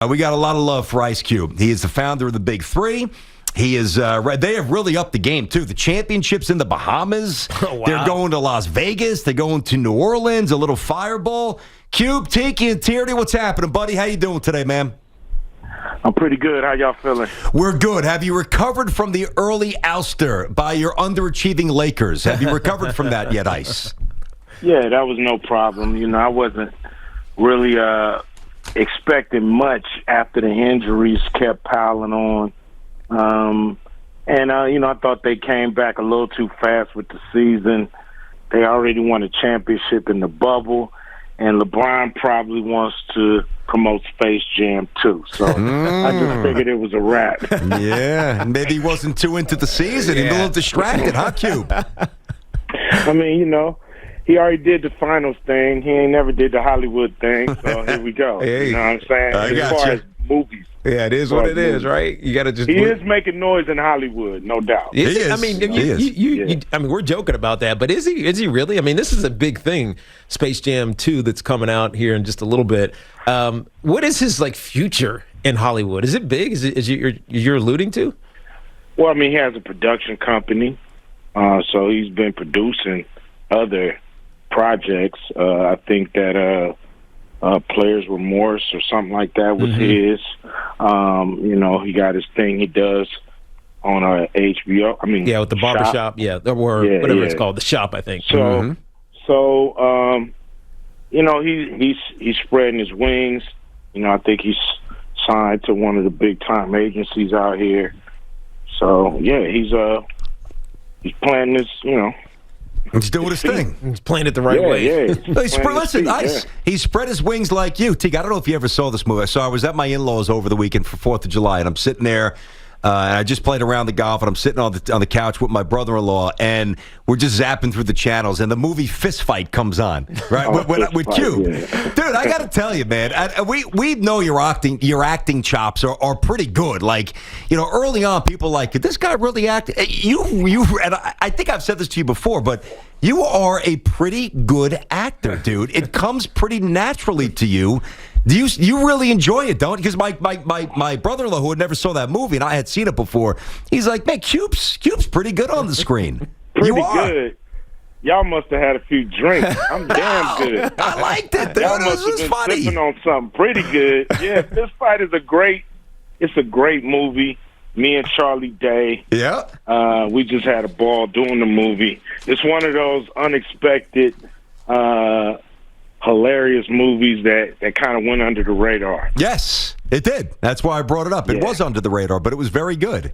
We got a lot of love for Ice Cube. He is the founder of the BIG3. He is. They have really upped the game too. The championships in the Bahamas. Oh, wow. They're going to Las Vegas. They're going to New Orleans. A little fireball. Cube, Tiki and Tierney, what's happening, buddy? How you doing today, man? I'm pretty good. How y'all feeling? We're good. Have you recovered from the early ouster by your underachieving Lakers? Have you recovered from that yet, Ice? Yeah, that was no problem. You know, I wasn't really expecting much after the injuries kept piling on. I thought they came back a little too fast with the season. They already won a championship in the bubble, and LeBron probably wants to promote Space Jam too. So I just figured it was a wrap. Yeah, and maybe he wasn't too into the season. He's a little distracted, huh, Cube? I mean, he already did the finals thing. He ain't never did the Hollywood thing. So here we go. Hey, you know what I'm saying? As far as movies. Yeah, it is what it is, right? You got to just. He is making noise in Hollywood, no doubt. He is. I mean, I mean, we're joking about that, but is he? Is he really? I mean, this is a big thing, Space Jam 2, that's coming out here in just a little bit. What is his future in Hollywood? Is it big? Is you're alluding to? Well, I mean, he has a production company, so he's been producing other projects. I think that Players Remorse or something like that was his. He got his thing he does on HBO. I mean, Yeah, with the barbershop, or whatever it's called, the shop, I think. He's spreading his wings. I think he's signed to one of the big time agencies out here. So yeah, he's playing this. He's doing his thing. He's playing it the right way. Yeah. Listen, Ice, he spread his wings like you. Tig, I don't know if you ever saw this movie. I was at my in-laws over the weekend for 4th of July, and I'm sitting there, and I just played around the golf, and I'm sitting on the couch with my brother-in-law, and we're just zapping through the channels, and the movie Fist Fight comes on, right, with Q. Yeah. Dude, I got to tell you, man, we know your acting chops are pretty good. Early on, people like, did this guy really act? You, and I think I've said this to you before, but you are a pretty good actor, dude. It comes pretty naturally to you. Do you really enjoy it, don't? Because my brother-in-law, who had never saw that movie, and I had seen it before, he's like, man, Cube's pretty good on the screen. Pretty good. Y'all must have had a few drinks. I'm damn good. I liked it, dude. Y'all must have been funny. sipping on something pretty good. Yeah, This Fight is a great movie. Me and Charlie Day. Yeah. We just had a ball doing the movie. It's one of those unexpected, hilarious movies that kind of went under the radar. Yes, it did. That's why I brought it up. It was under the radar, but it was very good.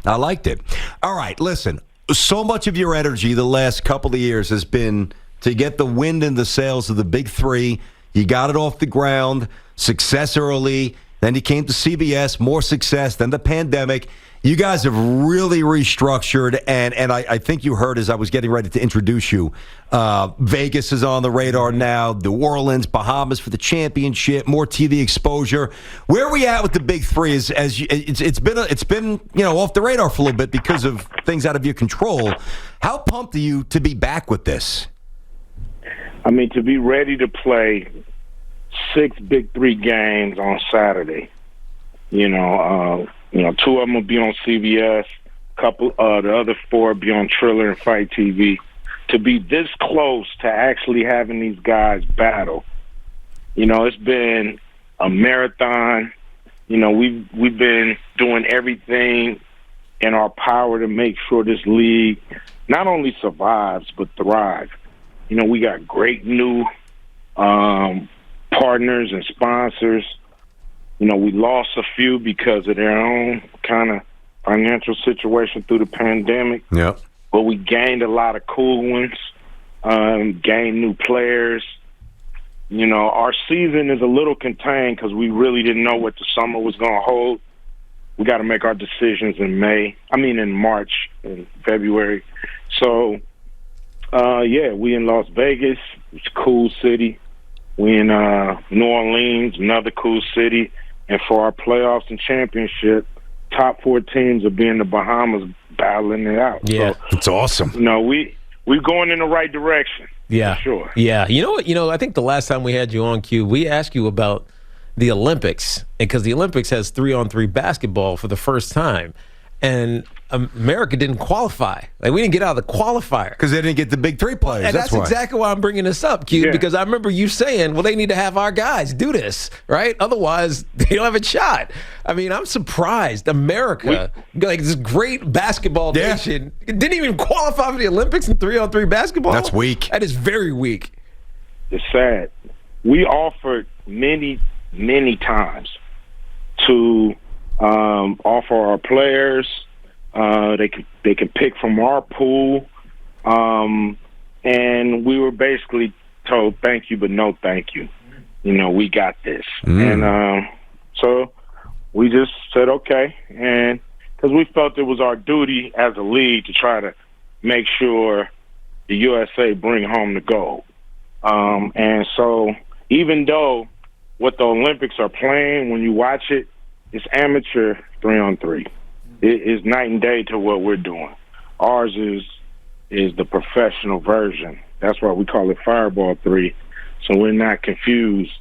I liked it. All right, listen. So much of your energy the last couple of years has been to get the wind in the sails of the BIG3. You got it off the ground, success early. Then you came to CBS, more success, then the pandemic. You guys have really restructured, and I think you heard as I was getting ready to introduce you, Vegas is on the radar now, New Orleans, Bahamas for the championship, more TV exposure. Where are we at with the BIG3? It's been off the radar for a little bit because of things out of your control. How pumped are you to be back with this? I mean, to be ready to play 6 BIG3 games on Saturday. 2 of them will be on CBS. The other 4 will be on Triller and Fight TV. To be this close to actually having these guys battle, it's been a marathon. We've been doing everything in our power to make sure this league not only survives but thrives. We got great new partners and sponsors. We lost a few because of their own kind of financial situation through the pandemic. Yeah. But we gained a lot of cool ones, gained new players. Our season is a little contained because we really didn't know what the summer was going to hold. We got to make our decisions in March and February. So, we in Las Vegas. It's a cool city. We in New Orleans, another cool city. And for our playoffs and championship, top 4 teams will be in the Bahamas battling it out. Yeah, so, it's awesome. We're going in the right direction. Yeah, for sure. Yeah, you know what? I think the last time we had you on, Q, we asked you about the Olympics, because the Olympics has 3-on-3 basketball for the first time, and America didn't qualify. Like, we didn't get out of the qualifier because they didn't get the big three players. And that's exactly why I'm bringing this up, Q. Because I remember you saying, "Well, they need to have our guys do this, right? Otherwise, they don't have a shot." I mean, I'm surprised America, like this great basketball nation, didn't even qualify for the Olympics in 3-on-3 basketball. That's weak. That is very weak. It's sad. We offered many times to offer our players. They can pick from our pool, and we were basically told thank you, but no thank you. You know, we got this, and so we just said okay, and because we felt it was our duty as a league to try to make sure the USA bring home the gold. And so even though what the Olympics are playing, when you watch it, it's amateur 3-on-3. It is night and day to what we're doing. Ours is the professional version. That's why we call it Fireball 3, so we're not confused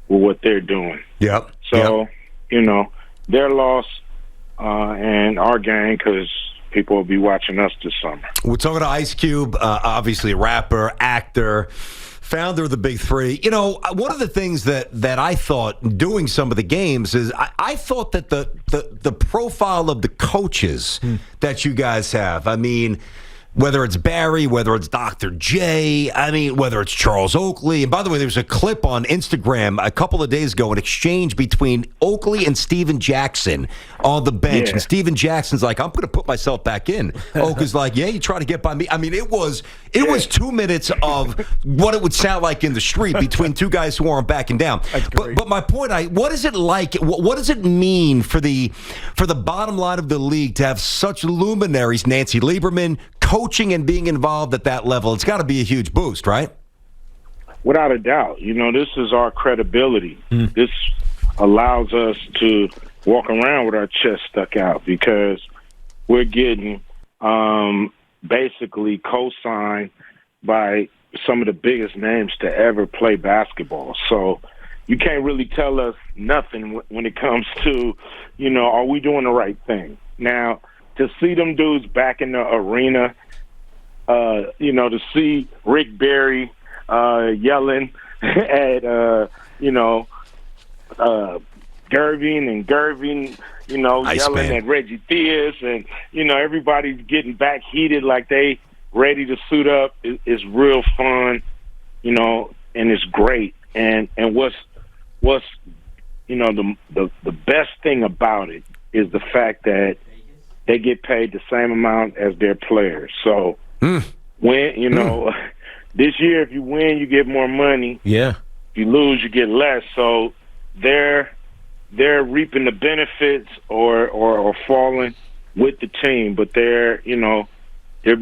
with what they're doing. Yep. So, you know, their loss and our gain, because people will be watching us this summer. We're talking to Ice Cube, obviously a rapper, actor, founder of the Big Three. You know, one of the things that I thought doing some of the games is I thought that the profile of the coaches that you guys have, I mean, whether it's Barry, whether it's Dr. J, I mean, whether it's Charles Oakley. And by the way, there was a clip on Instagram a couple of days ago, an exchange between Oakley and Steven Jackson on the bench. Yeah. And Steven Jackson's like, I'm going to put myself back in. Oakley's like, yeah, you try to get by me. I mean, it was 2 minutes of what it would sound like in the street between two guys who aren't backing down. But my point, what is it like? What does it mean for the bottom line of the league to have such luminaries, Nancy Lieberman, coaching and being involved at that level? It's got to be a huge boost, right? Without a doubt. You know, this is our credibility. This allows us to walk around with our chest stuck out because we're getting basically co-signed by some of the biggest names to ever play basketball. So you can't really tell us nothing when it comes to, you know, are we doing the right thing? Now, to see them dudes back in the arena, you know, to see Rick Barry yelling at, you know, Gervin, you know, yelling at Reggie Theus, and, you know, everybody's getting back heated like they ready to suit up. It's real fun, you know, and it's great. And what's you know, the best thing about it is the fact that they get paid the same amount as their players. So when, you know, this year, if you win, you get more money. Yeah. If you lose, you get less. So they're reaping the benefits or falling with the team, but they're, you know, they're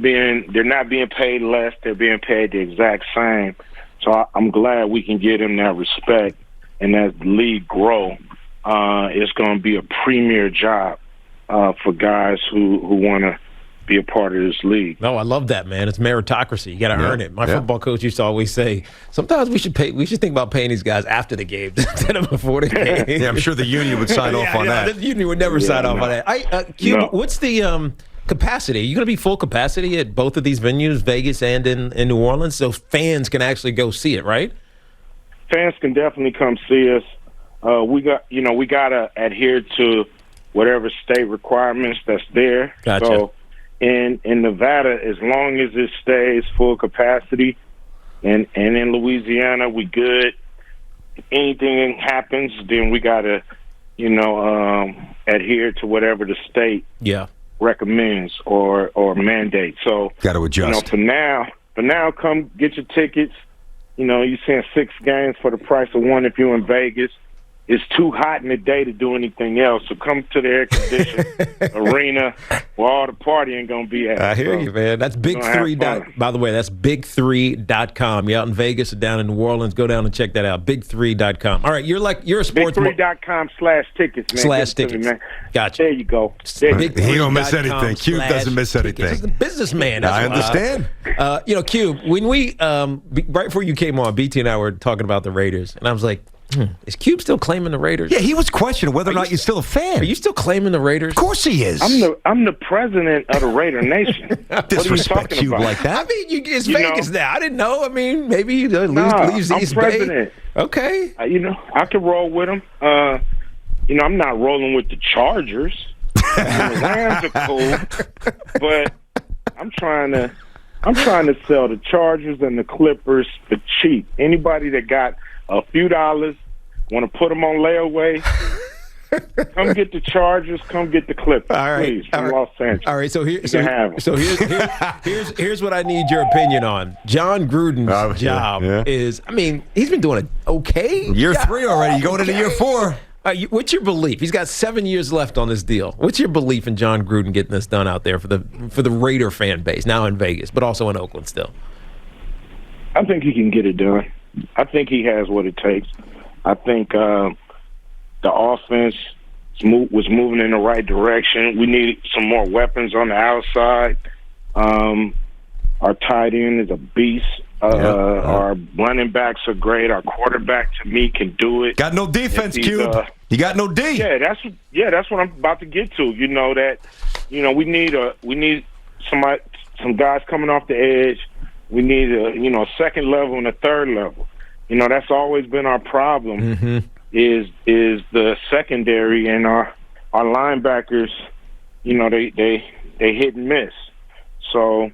not being paid less. They're being paid the exact same. So I'm glad we can give them that respect. And as the league grow, it's going to be a premier job for guys who want to be a part of this league. No, I love that, man. It's meritocracy. You got to earn it. My football coach used to always say, sometimes we should think about paying these guys after the game instead of before the game. Yeah, I'm sure the union would sign off on that. The union would never sign off on that. Q, what's the capacity? Are you going to be full capacity at both of these venues, Vegas and in New Orleans, so fans can actually go see it, right? Fans can definitely come see us. We got to adhere to whatever state requirements that's there. Gotcha. So in Nevada, as long as it stays full capacity, and in Louisiana, we good. If anything happens, then we got to, you know, adhere to whatever the state recommends or mandates. So got to adjust. You know, for now, come get your tickets. You know, you're seeing 6 games for the price of 1 if you're in Vegas. It's too hot in the day to do anything else, so come to the air-conditioned arena where all the partying going to be at. I hear you, man. That's Big3. By the way, that's Big3.com. You're out in Vegas or down in New Orleans, go down and check that out. Big3.com. All right, you're a sports... Big3.com/tickets, man. /tickets. Gotcha. There you go. He don't miss anything. Cube doesn't miss anything. He's a businessman. I understand. You know, Cube, when we right before you came on, BT and I were talking about the Raiders, and I was like, Is Cube still claiming the Raiders? Yeah, he was questioning whether or not you're still a fan. Are you still claiming the Raiders? Of course he is. I'm the president of the Raider Nation. What are you Disrespect talking Cube about? like that. I mean, it's Vegas now. I didn't know. I mean, maybe he leaves I'm East president. Bay. Okay. I could roll with him. I'm not rolling with the Chargers. The Rams are cool, but I'm trying to sell the Chargers and the Clippers for cheap. Anybody that got a few dollars, want to put them on layaway, come get the Chargers, come get the Clippers, All right. please, from Los Angeles. All right, so here's what I need your opinion on. John Gruden's job is, I mean, he's been doing it okay. Year 3 already. You're going into year 4. What's your belief? He's got 7 years left on this deal. What's your belief in John Gruden getting this done out there for the Raider fan base, now in Vegas, but also in Oakland still? I think he can get it done. I think he has what it takes. I think the offense was moving in the right direction. We need some more weapons on the outside. Our tight end is a beast. Our running backs are great. Our quarterback, to me, can do it. Got no defense, Cube. You got no D. Yeah, that's what I'm about to get to. We need some guys coming off the edge. We need a second level and a third level. That's always been our problem. Mm-hmm. Is the secondary, and our linebackers. They hit and miss. So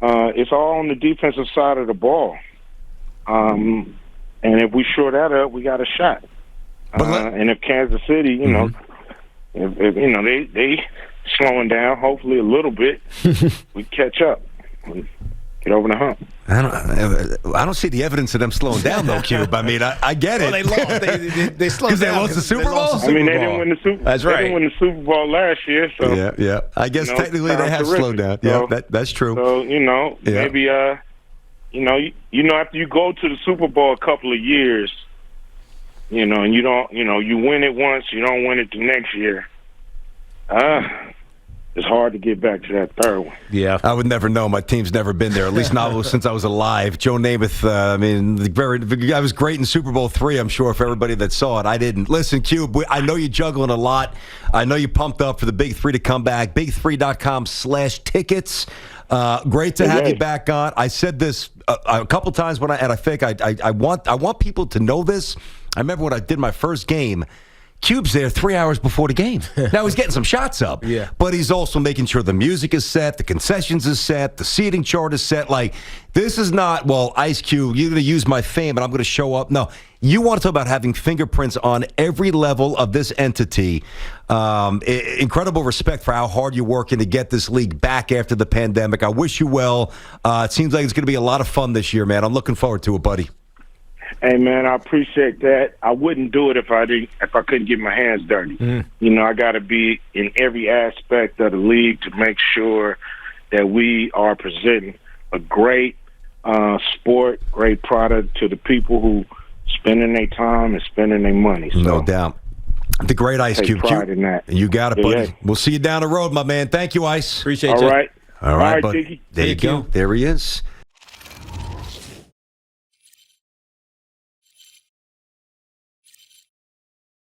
it's all on the defensive side of the ball. And if we shore that up, we got a shot. And if Kansas City, if they slowing down, hopefully a little bit, we catch up. Get over the hump. I don't see the evidence of them slowing down, though, Cube. I mean, I get it. Well, they lost. They slowed down. Because they lost the Super Bowl? They didn't win the Super. That's right. They didn't win the Super Bowl last year. So yeah. I guess technically they have slowed down. So, that's true. So maybe after you go to the Super Bowl a couple of years, and you don't, you win it once, you don't win it the next year. It's hard to get back to that third one. Yeah, I would never know. My team's never been there, at least not since I was alive. Joe Namath, the guy was great in Super Bowl III, I'm sure, for everybody that saw it. I didn't. Listen, Cube, I know you're juggling a lot. I know you're pumped up for the Big 3 to come back. Big3.com/tickets. Great to have you back on. I said this a couple times and I think I want people to know this. I remember when I did my first game, Cube's there 3 hours before the game. Now he's getting some shots up. Yeah. But he's also making sure the music is set, the concessions is set, the seating chart is set. Like, this is not, well, Ice Cube, you're going to use my fame and I'm going to show up. No, you want to talk about having fingerprints on every level of this entity. Incredible respect for how hard you're working to get this league back after the pandemic. I wish you well. It seems like it's going to be a lot of fun this year, man. I'm looking forward to it, buddy. Hey man, I appreciate that. I wouldn't do it if I couldn't get my hands dirty. I got to be in every aspect of the league to make sure that we are presenting a great sport, great product to the people who spending their time and spending their money. So, no doubt. The great Ice Cube. Pride in that. You got it, buddy. We'll see you down the road, my man. Thank you, Ice. Appreciate you. All right. All right, buddy. Tiki. There you go. There he is.